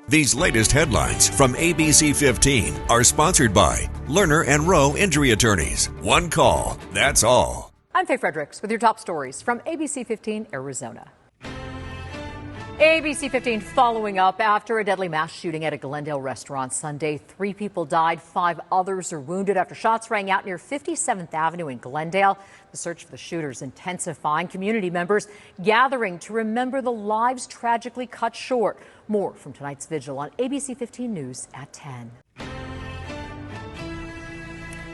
These latest headlines from ABC15 are sponsored by Lerner and Rowe Injury Attorneys. One call, that's all. I'm Faye Fredericks with your top stories from ABC15 Arizona. ABC15 following up after a deadly mass shooting at a Glendale restaurant Sunday. 3 people died, 5 others are wounded after shots rang out near 57th Avenue in Glendale. The search for the shooters intensifying. Community members gathering to remember the lives tragically cut short. More from tonight's vigil on ABC15 News at 10.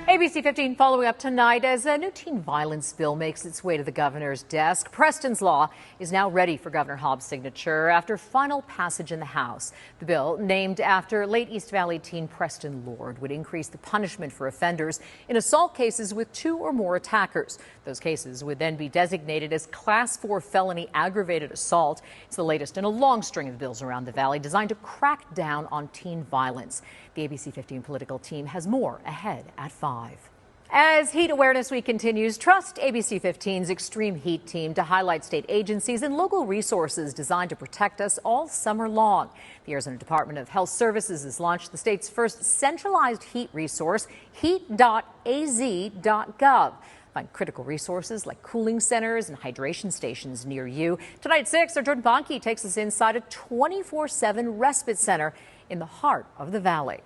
ABC15 following up tonight as a new teen violence bill makes its way to the governor's desk. Preston's law is now ready for Governor Hobbs' signature after final passage in the House. The bill, named after late East Valley teen Preston Lord, would increase the punishment for offenders in assault cases with 2 or more attackers. Those cases would then be designated as Class 4 felony aggravated assault. It's the latest in a long string of bills around the valley designed to crack down on teen violence. The ABC15 political team has more ahead at 5. As Heat Awareness Week continues, trust ABC15's Extreme Heat team to highlight state agencies and local resources designed to protect us all summer long. The Arizona Department of Health Services has launched the state's first centralized heat resource, heat.az.gov. Find critical resources like cooling centers and hydration stations near you. Tonight at 6, our Jordan Bonke takes us inside a 24/7 respite center in the heart of the valley.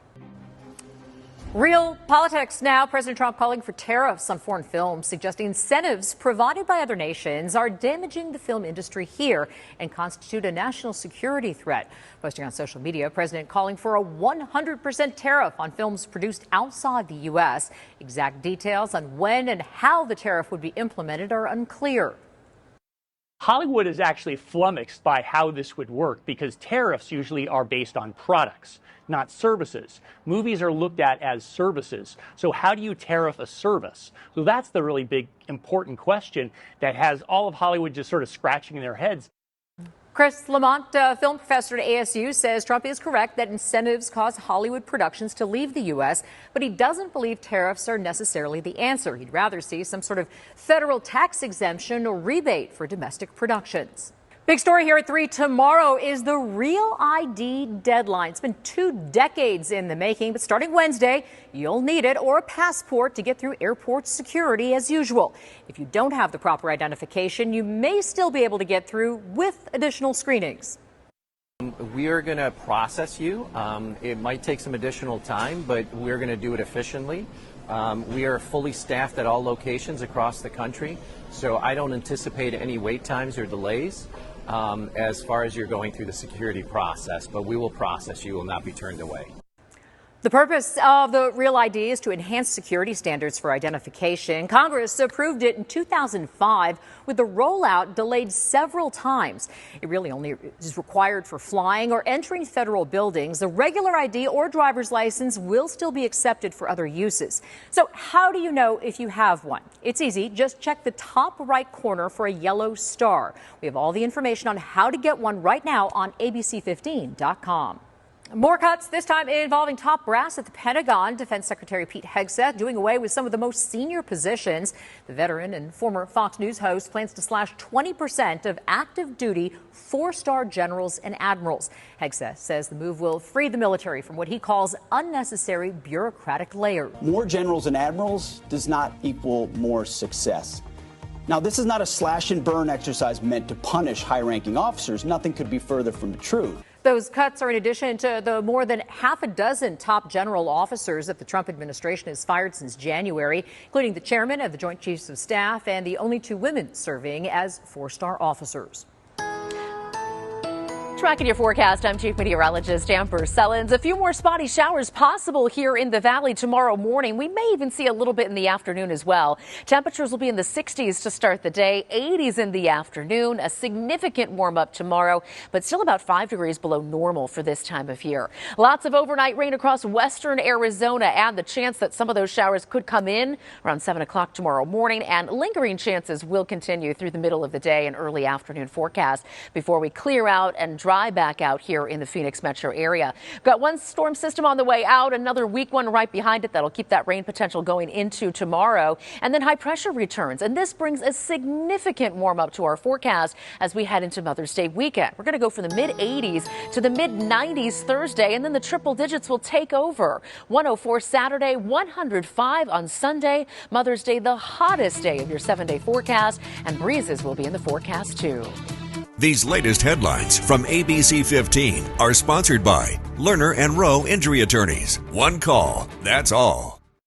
Real politics now. President Trump calling for tariffs on foreign films, suggesting incentives provided by other nations are damaging the film industry here and constitute a national security threat. Posting on social media, President calling for a 100% tariff on films produced outside the U.S. Exact details on when and how the tariff would be implemented are unclear. Hollywood is actually flummoxed by how this would work because tariffs usually are based on products, not services. Movies are looked at as services. So how do you tariff a service? So that's the really big, important question that has all of Hollywood just sort of scratching their heads. Chris Lamont, film professor at ASU, says Trump is correct that incentives cause Hollywood productions to leave the U.S., but he doesn't believe tariffs are necessarily the answer. He'd rather see some sort of federal tax exemption or rebate for domestic productions. Big story here at 3. Tomorrow is the Real ID deadline. It's been 2 decades in the making, but starting Wednesday, you'll need it or a passport to get through airport security as usual. If you don't have the proper identification, you may still be able to get through with additional screenings. We are going to process you. It might take some additional time, but we're going to do it efficiently. We are fully staffed at all locations across the country, so I don't anticipate any wait times or delays as far as you're going through the security process, but we will process you, will not be turned away. The purpose of the Real ID is to enhance security standards for identification. Congress approved it in 2005 with the rollout delayed several times. It really only is required for flying or entering federal buildings. The regular ID or driver's license will still be accepted for other uses. So how do you know if you have one? It's easy. Just check the top right corner for a yellow star. We have all the information on how to get one right now on ABC15.com. More cuts, this time involving top brass at the Pentagon. Defense Secretary Pete Hegseth doing away with some of the most senior positions. The veteran and former Fox News host plans to slash 20% of active duty 4-star generals and admirals. Hegseth says the move will free the military from what he calls unnecessary bureaucratic layers. More generals and admirals does not equal more success. Now, this is not a slash and burn exercise meant to punish high-ranking officers. Nothing could be further from the truth. Those cuts are in addition to the more than half a dozen top general officers that the Trump administration has fired since January, including the chairman of the Joint Chiefs of Staff and the only 2 women serving as 4-star officers. Tracking your forecast, I'm Chief Meteorologist Amber Sellens. A few more spotty showers possible here in the valley tomorrow morning. We may even see a little bit in the afternoon as well. Temperatures will be in the 60s to start the day, 80s in the afternoon. A significant warm up tomorrow, but still about 5 degrees below normal for this time of year. Lots of overnight rain across western Arizona and the chance that some of those showers could come in around 7 o'clock tomorrow morning, and lingering chances will continue through the middle of the day and early afternoon forecast before we clear out and dry back out here in the Phoenix metro area. Got one storm system on the way out, another weak one right behind it that'll keep that rain potential going into tomorrow. And then high pressure returns. And this brings a significant warm up to our forecast as we head into Mother's Day weekend. We're going to go from the mid 80s to the mid 90s Thursday, and then the triple digits will take over. 104 Saturday, 105 on Sunday. Mother's Day, the hottest day of your 7-day forecast, and breezes will be in the forecast too. These latest headlines from ABC15 are sponsored by Lerner and Rowe Injury Attorneys. One call, that's all.